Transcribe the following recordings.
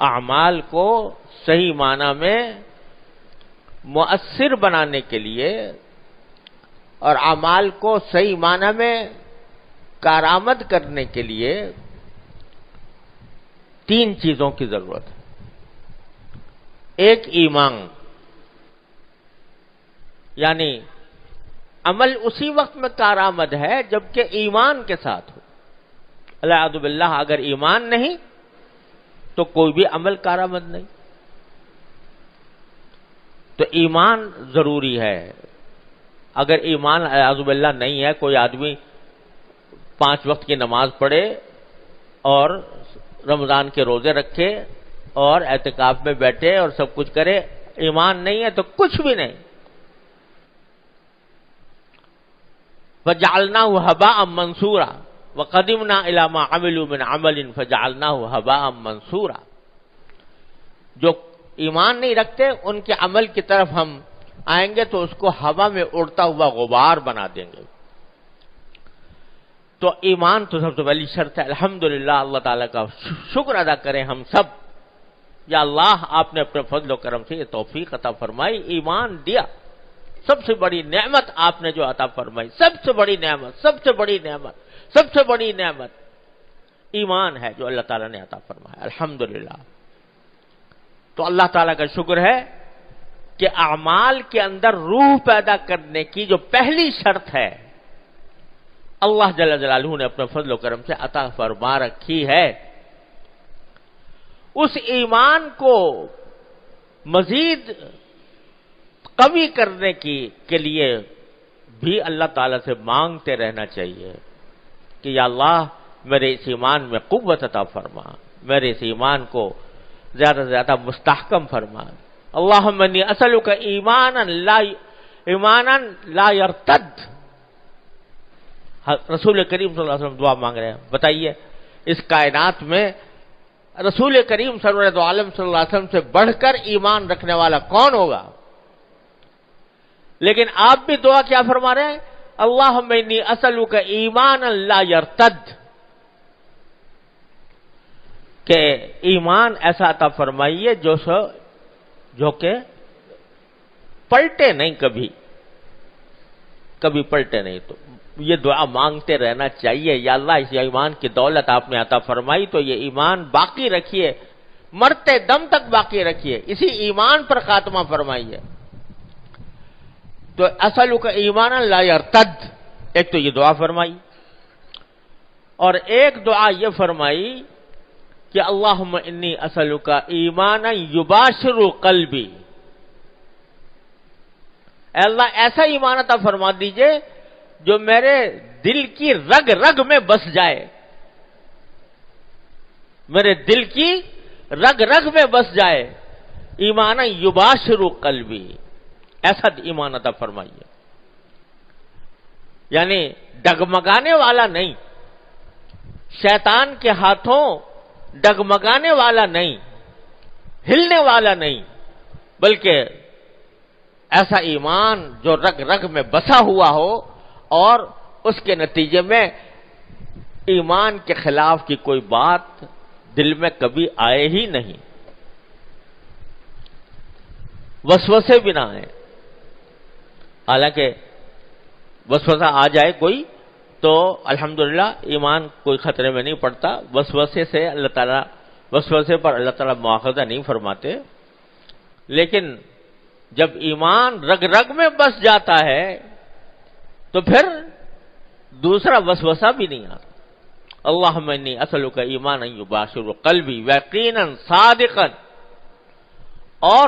اعمال کو صحیح معنی میں مؤثر بنانے کے لیے اور اعمال کو صحیح معنی میں کارآمد کرنے کے لیے 3 چیزوں کی ضرورت ہے. ایک ایمان، یعنی عمل اسی وقت میں کارآمد ہے جبکہ ایمان کے ساتھ ہو. الیاذ باللہ اگر ایمان نہیں تو کوئی بھی عمل کارآمد نہیں. تو ایمان ضروری ہے. اگر ایمان الیاذ باللہ نہیں ہے، کوئی آدمی 5 وقت کی نماز پڑھے اور رمضان کے روزے رکھے اور اعتکاف میں بیٹھے اور سب کچھ کرے، ایمان نہیں ہے تو کچھ بھی نہیں. فَجَعَلْنَاهُ هَبَاءً مَنْثُورًا وَقَدِمْنَا إِلَىٰ مَا عَمِلُوا مِنْ عَمَلٍ فَجَعَلْنَاهُ هَبَاءً مَنْثُورًا. جو ایمان نہیں رکھتے ان کے عمل کی طرف ہم آئیں گے تو اس کو ہوا میں اڑتا ہوا غبار بنا دیں گے. تو ایمان تو سب سے پہلی شرط ہے. الحمدللہ اللہ تعالیٰ کا شکر ادا کریں ہم سب. یا اللہ آپ نے اپنے فضل و کرم سے یہ توفیق عطا فرمائی، ایمان دیا. سب سے بڑی نعمت آپ نے جو عطا فرمائی، سب سے بڑی نعمت، سب سے بڑی نعمت، سب سے بڑی نعمت ایمان ہے جو اللہ تعالیٰ نے عطا فرمایا. الحمدللہ. تو اللہ تعالیٰ کا شکر ہے کہ اعمال کے اندر روح پیدا کرنے کی جو پہلی شرط ہے اللہ جل جلالہ نے اپنے فضل و کرم سے عطا فرما رکھی ہے. اس ایمان کو مزید قوی کرنے کے لیے بھی اللہ تعالیٰ سے مانگتے رہنا چاہیے کہ یا اللہ میرے اس ایمان میں قوت عطا فرما، میرے اس ایمان کو زیادہ سے زیادہ مستحکم فرما. اللہم انی اسألک ایمانا لا یرتد. رسول کریم صلی اللہ علیہ وسلم دعا مانگ رہے ہیں. بتائیے اس کائنات میں رسول کریم سرور عالم صلی اللہ علیہ وسلم سے بڑھ کر ایمان رکھنے والا کون ہوگا؟ لیکن آپ بھی دعا کیا فرما رہے ہیں؟ اللہم انی اسألک ایمانا لا یرتد، کہ ایمان ایسا عطا فرمائیے جو کہ پلٹے نہیں، کبھی پلٹے نہیں. تو یہ دعا مانگتے رہنا چاہیے. یا اللہ اس ایمان کی دولت آپ نے عطا فرمائی تو یہ ایمان باقی رکھیے، مرتے دم تک باقی رکھیے، اسی ایمان پر خاتمہ فرمائیے. تو اسألک ایمانا لا یرتد، ایک تو یہ دعا فرمائی. اور ایک دعا یہ فرمائی کہ اللہم انی اسألک ایمانا یباشر قلبی. اے اللہ ایسا ایمان عطا فرما دیجئے جو میرے دل کی رگ رگ میں بس جائے، میرے دل کی رگ رگ میں بس جائے. ایمانا یباشر قلبی، ایسا ایمان عطا فرمائیے. یعنی ڈگمگانے والا نہیں، شیطان کے ہاتھوں ڈگمگانے والا نہیں، ہلنے والا نہیں، بلکہ ایسا ایمان جو رگ رگ میں بسا ہوا ہو اور اس کے نتیجے میں ایمان کے خلاف کی کوئی بات دل میں کبھی آئے ہی نہیں، وسوسے بھی نہ آئے. حالانکہ وسوسہ آ جائے کوئی تو الحمدللہ ایمان کوئی خطرے میں نہیں پڑتا. وسوسے سے اللہ تعالیٰ، وسوسے پر اللہ تعالیٰ مواخذہ نہیں فرماتے. لیکن جب ایمان رگ رگ میں بس جاتا ہے تو پھر دوسرا وسوسہ بھی نہیں آتا. اللہم انی اسألک ایمانا یباشر قلبی یقینا صادقا، اور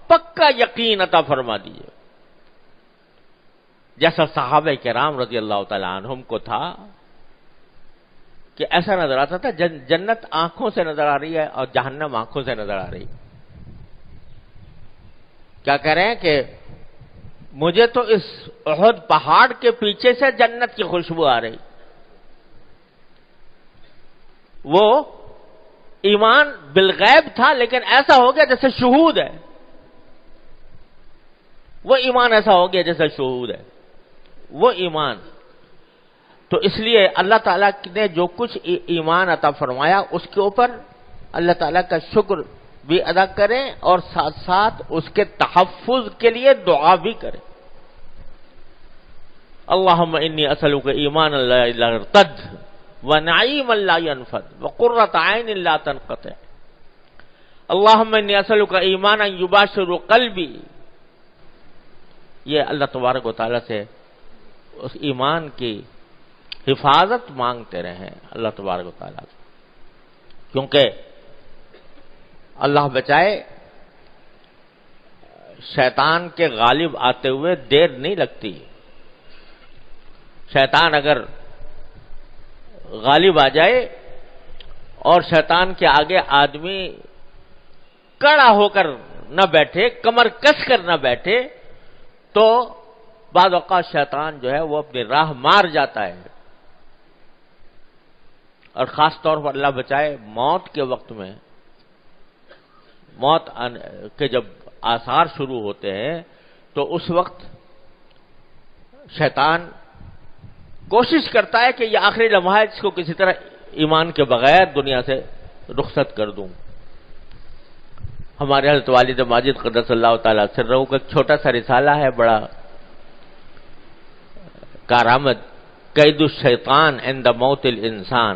پکا یقین عطا فرما دیجیے جیسا صحابہ کرام رضی اللہ تعالیٰ عنہم کو تھا کہ ایسا نظر آتا تھا جنت آنکھوں سے نظر آ رہی ہے اور جہنم آنکھوں سے نظر آ رہی. کیا کہہ رہے ہیں کہ مجھے تو اس احد پہاڑ کے پیچھے سے جنت کی خوشبو آ رہی. وہ ایمان بالغیب تھا لیکن ایسا ہو گیا جیسے شہود ہے. وہ ایمان ایسا ہو گیا جیسے شہود ہے وہ ایمان. تو اس لیے اللہ تعالیٰ نے جو کچھ ایمان عطا فرمایا اس کے اوپر اللہ تعالیٰ کا شکر بھی ادا کریں اور ساتھ ساتھ اس کے تحفظ کے لیے دعا بھی کریں. اللہم انی اسألک ایمانا لا یرتد ونعیما لا ینفد وقرۃ عین لا تنقطع. اللہم انی اسألک ایمانا یباشر قلبی. یہ اللہ تبارک و تعالیٰ سے اس ایمان کی حفاظت مانگتے رہیں اللہ تبارک و تعالیٰ سے، کیونکہ اللہ بچائے شیطان کے غالب آتے ہوئے دیر نہیں لگتی. شیطان اگر غالب آ جائے اور شیطان کے آگے آدمی کڑا ہو کر نہ بیٹھے، کمر کس کر نہ بیٹھے، تو بعض اوقات شیطان جو ہے وہ اپنی راہ مار جاتا ہے. اور خاص طور پر اللہ بچائے موت کے وقت میں، موت کے جب آثار شروع ہوتے ہیں تو اس وقت شیطان کوشش کرتا ہے کہ یہ آخری لمحہ ہے، اس کو کسی طرح ایمان کے بغیر دنیا سے رخصت کر دوں. ہمارے حضرت والد ماجد قدس اللہ تعالیٰ سرہ کا ایک چھوٹا سا رسالہ ہے، بڑا کارآمد، قید الشیطان عند موت الانسان،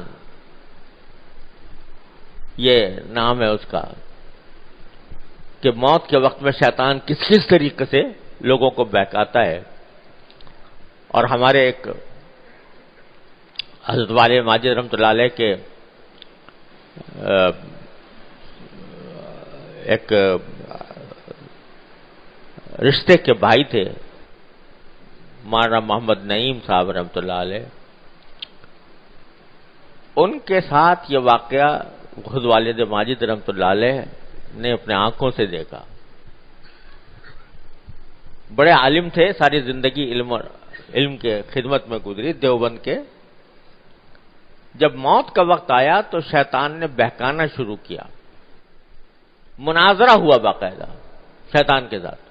یہ نام ہے اس کا، کہ موت کے وقت میں شیطان کس طریقے سے لوگوں کو بہکاتا ہے. اور ہمارے ایک حضرت والد ماجد رحمۃ اللہ علیہ کے ایک رشتے کے بھائی تھے، مولانا محمد نعیم صاحب رحمۃ اللہ علیہ، ان کے ساتھ یہ واقعہ خود والد ماجد رحمۃ اللہ علیہ نے اپنے آنکھوں سے دیکھا. بڑے عالم تھے، ساری زندگی علم کے خدمت میں گزری دیوبند کے. جب موت کا وقت آیا تو شیطان نے بہکانا شروع کیا، مناظرہ ہوا باقاعدہ شیطان کے ساتھ،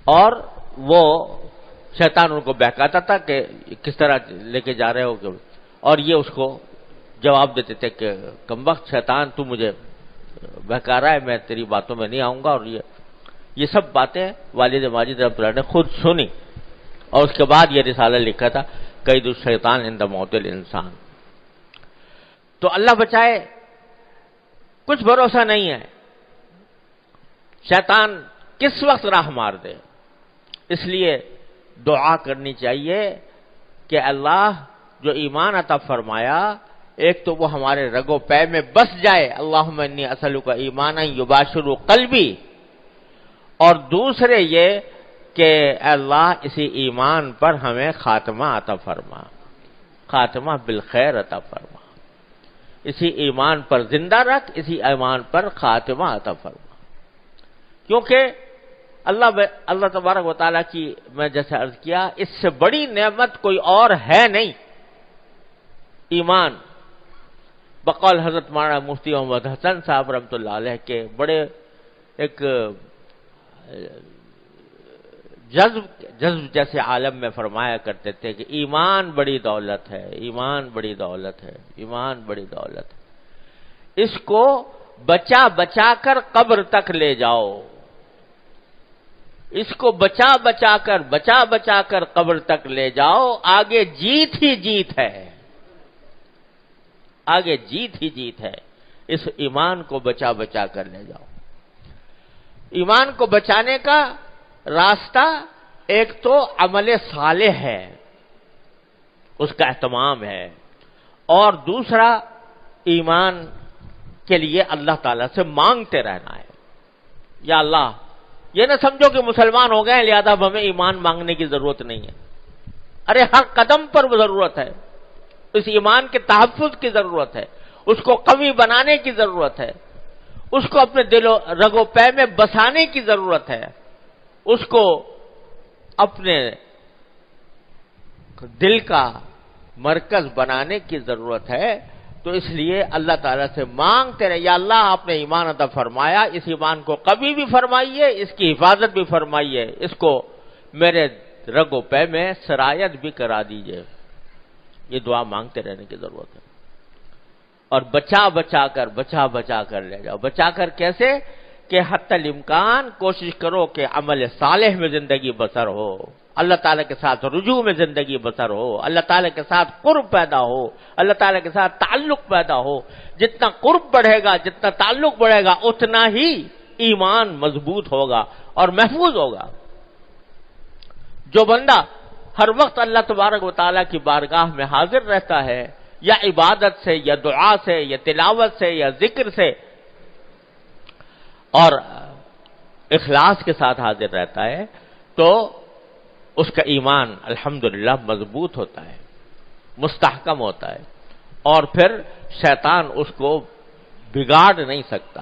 اور وہ شیطان ان کو بہکاتا تھا کہ کس طرح لے کے جا رہے ہو، اور یہ اس کو جواب دیتے تھے کہ کمبخت شیطان تو مجھے بہکا رہا ہے، میں تیری باتوں میں نہیں آؤں گا. اور یہ سب باتیں والد ماجد رحمۃ اللہ نے خود سنی، اور اس کے بعد یہ رسالہ لکھا تھا قید الشیطان عند موت الانسان. تو اللہ بچائے کچھ بھروسہ نہیں ہے شیطان کس وقت راہ مار دے. اس لیے دعا کرنی چاہیے کہ اللہ جو ایمان عطا فرمایا، ایک تو وہ ہمارے رگ و پے میں بس جائے، اللہم انی اسألک ایمانا یباشر قلبی، اور دوسرے یہ کہ اللہ اسی ایمان پر ہمیں خاتمہ عطا فرما، خاتمہ بالخیر عطا فرما، اسی ایمان پر زندہ رکھ، اسی ایمان پر خاتمہ عطا فرما. کیونکہ اللہ تبارک و تعالیٰ کی، میں جیسے عرض کیا، اس سے بڑی نعمت کوئی اور ہے نہیں، ایمان. بقول حضرت مولانا مفتی محمد حسن صاحب رحمۃ اللہ علیہ کے بڑے ایک جذب جیسے عالم میں فرمایا کرتے تھے کہ ایمان بڑی دولت ہے، ایمان بڑی دولت ہے، ایمان بڑی دولت ہے، اس کو بچا بچا کر قبر تک لے جاؤ، اس کو بچا بچا کر قبر تک لے جاؤ، آگے جیت ہی جیت ہے، آگے جیت ہی جیت ہے. اس ایمان کو بچا بچا کر لے جاؤ. ایمان کو بچانے کا راستہ ایک تو عمل صالح ہے، اس کا اہتمام ہے، اور دوسرا ایمان کے لیے اللہ تعالیٰ سے مانگتے رہنا ہے. یا اللہ، یہ نہ سمجھو کہ مسلمان ہو گئے لہذا اب ہمیں ایمان مانگنے کی ضرورت نہیں ہے. ارے ہر قدم پر ضرورت ہے، اس ایمان کے تحفظ کی ضرورت ہے، اس کو قوی بنانے کی ضرورت ہے، اس کو اپنے دل و رگ و پے میں بسانے کی ضرورت ہے، اس کو اپنے دل کا مرکز بنانے کی ضرورت ہے. تو اس لیے اللہ تعالیٰ سے مانگتے رہے، یا اللہ آپ نے ایمان عطا فرمایا، اس ایمان کو قوی بھی فرمائیے، اس کی حفاظت بھی فرمائیے، اس کو میرے رگ و پے میں سرایت بھی کرا دیجئے. یہ دعا مانگتے رہنے کی ضرورت ہے. اور بچا بچا کر لے جاؤ. بچا کر کیسے؟ کہ حتی الامکان کوشش کرو کہ عمل صالح میں زندگی بسر ہو، اللہ تعالیٰ کے ساتھ رجوع میں زندگی بسر ہو، اللہ تعالیٰ کے ساتھ قرب پیدا ہو، اللہ تعالیٰ کے ساتھ تعلق پیدا ہو. جتنا قرب بڑھے گا، جتنا تعلق بڑھے گا، اتنا ہی ایمان مضبوط ہوگا اور محفوظ ہوگا. جو بندہ ہر وقت اللہ تبارک و تعالیٰ کی بارگاہ میں حاضر رہتا ہے، یا عبادت سے یا دعا سے یا تلاوت سے یا ذکر سے، اور اخلاص کے ساتھ حاضر رہتا ہے، تو اس کا ایمان الحمدللہ مضبوط ہوتا ہے، مستحکم ہوتا ہے، اور پھر شیطان اس کو بگاڑ نہیں سکتا.